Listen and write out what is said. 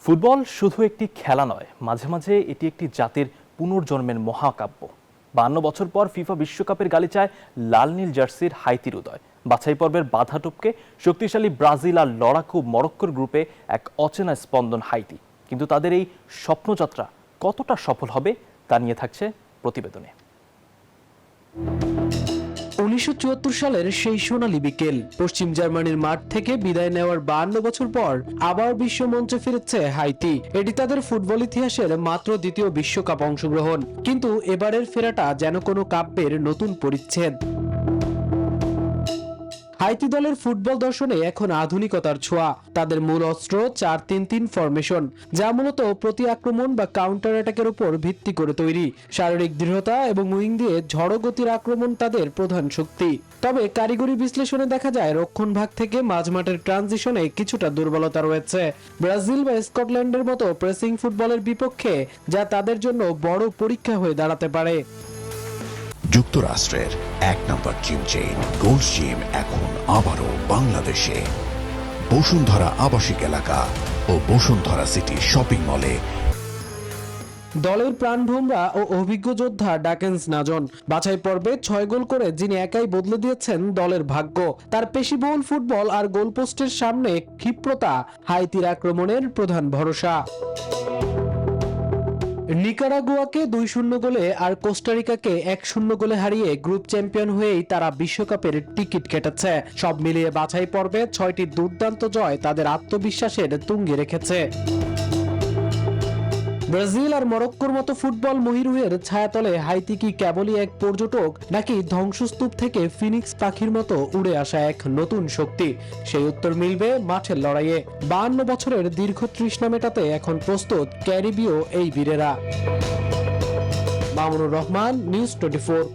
Football শুধু একটি খেলা নয়, মাঝে মাঝে এটি একটি জাতির পুনর্জন্মের মহাকাব্য। 52 বছর পর ফিফা বিশ্বকাপের গালিচায় লাল নীল জার্সির হাইতির উদয়। বাছাই পর্বের বাধা টপকে শক্তিশালী ব্রাজিল আর লড়াকু মরক্কোর গ্রুপে এক অচেনা স্পন্দন হাইতি। কিন্তু তাদের এই স্বপ্নযাত্রা কতটা সফল হবে তা নিয়ে থাকছে প্রতিবেদনে। 1974 সালের সেই সোনালী বিকেল, পশ্চিম জার্মানির মাঠ থেকে বিদায় নেওয়ার 52 বছর পর আবার বিশ্বমঞ্চে ফিরেছে হাইতি। এটি তাদের ফুটবল ইতিহাসের মাত্র দ্বিতীয় বিশ্বকাপ অংশগ্রহণ, কিন্তু এবারের ফেরাটা যেন কোনো কাব্যের নতুন পরিচ্ছেদ। হাইতি দলের ফুটবল দর্শনে এখন আধুনিকতার ছোঁয়া। তাদের মূল অস্ত্র 4-3-3 ফরমেশন, যা মূলত প্রতি আক্রমণ বা কাউন্টার অ্যাটাকের উপর ভিত্তি করে তৈরি। শারীরিক দৃঢ়তা এবং উইং দিয়ে ঝড়ো গতির আক্রমণ তাদের প্রধান শক্তি। তবে কারিগরি বিশ্লেষণে দেখা যায় রক্ষণভাগ থেকে মাঝমাঠের ট্রানজিশনে কিছুটা দুর্বলতা রয়েছে। ব্রাজিল বা স্কটল্যান্ডের মতো প্রেসিং ফুটবলের বিপক্ষে যা তাদের জন্য বড় পরীক্ষা হয়ে দাঁড়াতে পারে। যুক্তরাষ্ট্রের এক নম্বর জিম চেইন গোল্ড জিম এখন আবারও বাংলাদেশে। বসুন্ধরা আবাসিক এলাকা ও বসুন্ধরা সিটি শপিং মলে। দলের প্রাণভোমরা ও অভিজ্ঞ যোদ্ধা ডাকেন্স নাজন বাছাই পর্বে 6 গোল করে যিনি একাই বদলে দিয়েছেন দলের ভাগ্য। তার পেশিবহুল ফুটবল আর গোলপোস্টের সামনে ক্ষিপ্রতা হাইতির আক্রমণের প্রধান ভরসা। নিকারাগুয়াকে 2-0 গোলে আর কোস্টারিকাকে 1-0 গোলে হারিয়ে গ্রুপ চ্যাম্পিয়ন হয়েই তারা বিশ্বকাপের টিকিট কেটেছে। সব মিলিয়ে বাছাই পর্বে 6টি দুর্দান্ত জয় তাদের আত্মবিশ্বাসের তুঙ্গে রেখেছে। ব্রাজিল আর মরক্কোর মতো ফুটবল মহিরুহের ছায়াতলে হাইতি কি কেবলই এক পর্যটক, নাকি ধ্বংসস্তূপ থেকে ফিনিক্স পাখির মতো উড়ে আসা এক নতুন শক্তি? সেই উত্তর মিলবে মাঠের লড়াইয়ে। 52 বছরের দীর্ঘ তৃষ্ণা মেটাতে এখন প্রস্তুত ক্যারিবীয় এই বীরেরা। মামুনুর রহমান, নিউজ 24।